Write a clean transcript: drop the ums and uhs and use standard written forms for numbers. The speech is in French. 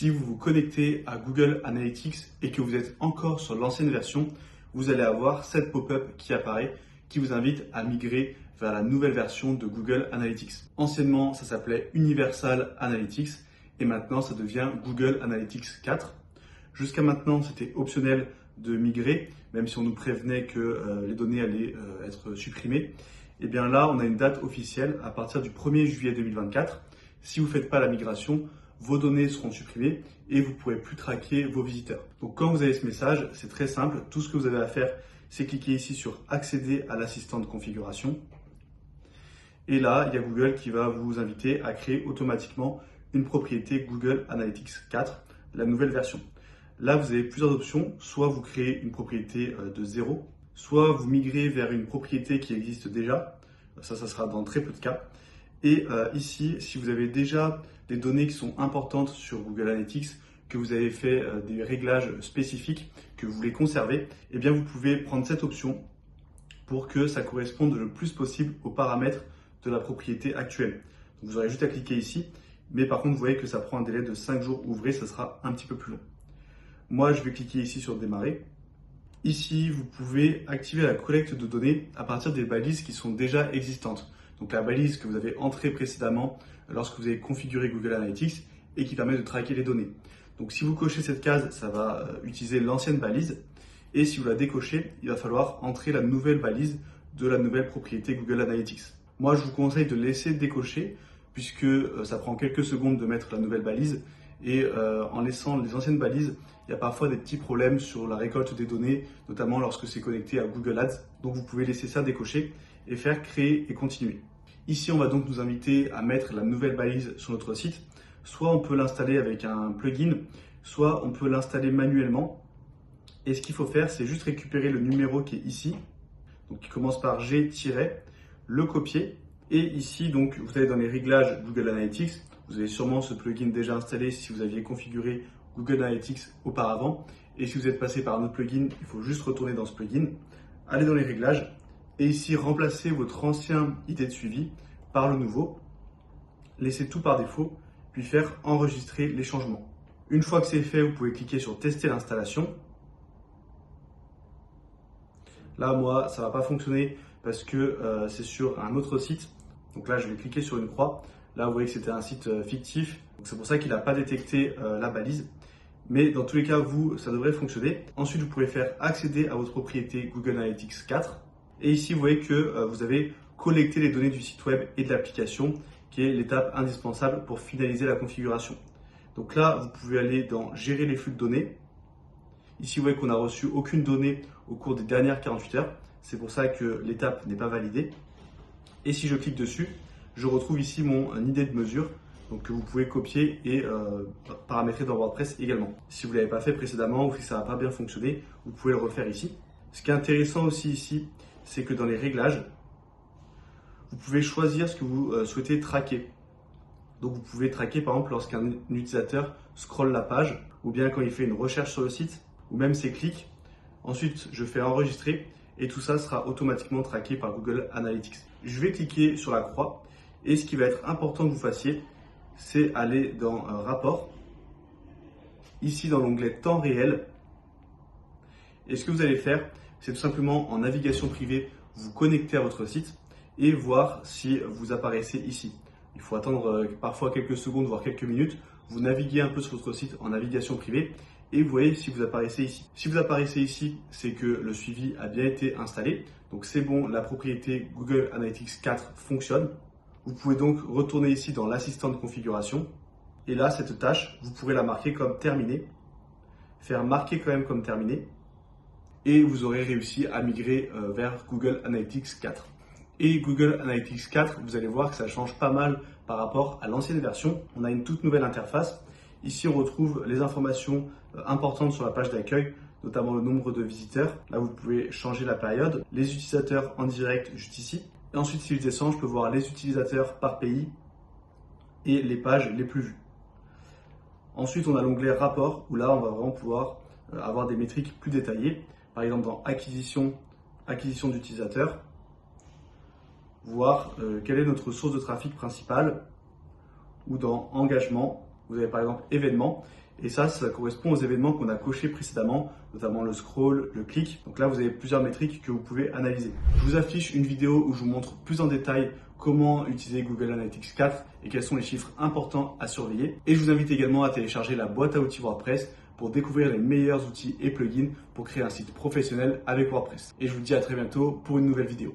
Si vous vous connectez à Google Analytics et que vous êtes encore sur l'ancienne version, vous allez avoir cette pop-up qui apparaît qui vous invite à migrer vers la nouvelle version de Google Analytics. Anciennement, ça s'appelait Universal Analytics et maintenant ça devient Google Analytics 4. Jusqu'à maintenant, c'était optionnel de migrer, même si on nous prévenait que les données allaient être supprimées. Et bien là, on a une date officielle à partir du 1er juillet 2024. Si vous ne faites pas la migration, vos données seront supprimées et vous ne pourrez plus traquer vos visiteurs. Donc quand vous avez ce message, c'est très simple. Tout ce que vous avez à faire, c'est cliquer ici sur accéder à l'assistant de configuration. Et là, il y a Google qui va vous inviter à créer automatiquement une propriété Google Analytics 4, la nouvelle version. Là, vous avez plusieurs options. Soit vous créez une propriété de zéro, soit vous migrez vers une propriété qui existe déjà. Ça sera dans très peu de cas. Et ici, si vous avez déjà des données qui sont importantes sur Google Analytics, que vous avez fait des réglages spécifiques, que vous voulez conserver, eh bien vous pouvez prendre cette option pour que ça corresponde le plus possible aux paramètres de la propriété actuelle. Donc, vous aurez juste à cliquer ici, mais par contre, vous voyez que ça prend un délai de 5 jours ouvrés, ça sera un petit peu plus long. Moi, je vais cliquer ici sur démarrer. Ici, vous pouvez activer la collecte de données à partir des balises qui sont déjà existantes. Donc la balise que vous avez entrée précédemment lorsque vous avez configuré Google Analytics et qui permet de traquer les données. Donc si vous cochez cette case, ça va utiliser l'ancienne balise. Et si vous la décochez, il va falloir entrer la nouvelle balise de la nouvelle propriété Google Analytics. Moi, je vous conseille de laisser décocher puisque ça prend quelques secondes de mettre la nouvelle balise. Et en laissant les anciennes balises, il y a parfois des petits problèmes sur la récolte des données, notamment lorsque c'est connecté à Google Ads. Donc vous pouvez laisser ça décocher et faire créer et continuer. Ici, on va donc nous inviter à mettre la nouvelle balise sur notre site. Soit on peut l'installer avec un plugin, soit on peut l'installer manuellement. Et ce qu'il faut faire, c'est juste récupérer le numéro qui est ici, donc qui commence par G-, le copier. Et ici, donc, vous allez dans les réglages Google Analytics. Vous avez sûrement ce plugin déjà installé si vous aviez configuré Google Analytics auparavant. Et si vous êtes passé par un autre plugin, il faut juste retourner dans ce plugin, aller dans les réglages et ici remplacer votre ancien ID de suivi par le nouveau. Laissez tout par défaut, puis faire enregistrer les changements. Une fois que c'est fait, vous pouvez cliquer sur tester l'installation. Là, moi, ça ne va pas fonctionner parce que c'est sur un autre site. Donc là, je vais cliquer sur une croix. Là, vous voyez que c'était un site fictif. C'est pour ça qu'il n'a pas détecté la balise. Mais dans tous les cas, vous, ça devrait fonctionner. Ensuite, vous pourrez faire accéder à votre propriété Google Analytics 4. Et ici, vous voyez que vous avez collecté les données du site web et de l'application, qui est l'étape indispensable pour finaliser la configuration. Donc là, vous pouvez aller dans Gérer les flux de données. Ici, vous voyez qu'on n'a reçu aucune donnée au cours des dernières 48 heures. C'est pour ça que l'étape n'est pas validée. Et si je clique dessus, je retrouve ici mon idée de mesure, donc que vous pouvez copier et paramétrer dans WordPress également. Si vous ne l'avez pas fait précédemment ou si ça n'a pas bien fonctionné, vous pouvez le refaire ici. Ce qui est intéressant aussi ici, c'est que dans les réglages, vous pouvez choisir ce que vous souhaitez traquer. Donc vous pouvez traquer par exemple lorsqu'un utilisateur scrolle la page ou bien quand il fait une recherche sur le site ou même ses clics. Ensuite, je fais enregistrer et tout ça sera automatiquement traqué par Google Analytics. Je vais cliquer sur la croix et ce qui va être important que vous fassiez, c'est aller dans Rapport, ici dans l'onglet Temps réel. Et ce que vous allez faire, c'est tout simplement en navigation privée, vous connecter à votre site et voir si vous apparaissez ici. Il faut attendre parfois quelques secondes, voire quelques minutes. Vous naviguez un peu sur votre site en navigation privée et vous voyez si vous apparaissez ici. Si vous apparaissez ici, c'est que le suivi a bien été installé. Donc c'est bon, la propriété Google Analytics 4 fonctionne. Vous pouvez donc retourner ici dans l'assistant de configuration. Et là, cette tâche, vous pourrez la marquer comme terminée. Faire marquer quand même comme terminée. Et vous aurez réussi à migrer vers Google Analytics 4. Et Google Analytics 4, vous allez voir que ça change pas mal par rapport à l'ancienne version. On a une toute nouvelle interface. Ici, on retrouve les informations importantes sur la page d'accueil, notamment le nombre de visiteurs. Là, vous pouvez changer la période. Les utilisateurs en direct, juste ici. Et ensuite, si je descends, je peux voir les utilisateurs par pays et les pages les plus vues. Ensuite, on a l'onglet Rapport, où là, on va vraiment pouvoir avoir des métriques plus détaillées. Par exemple, dans acquisition d'utilisateurs, voir quelle est notre source de trafic principale, ou dans engagement, vous avez par exemple événements, Et ça correspond aux événements qu'on a cochés précédemment, notamment le scroll, le clic. Donc là, vous avez plusieurs métriques que vous pouvez analyser. Je vous affiche une vidéo où je vous montre plus en détail comment utiliser Google Analytics 4 et quels sont les chiffres importants à surveiller. Et je vous invite également à télécharger la boîte à outils WordPress pour découvrir les meilleurs outils et plugins pour créer un site professionnel avec WordPress. Et je vous dis à très bientôt pour une nouvelle vidéo.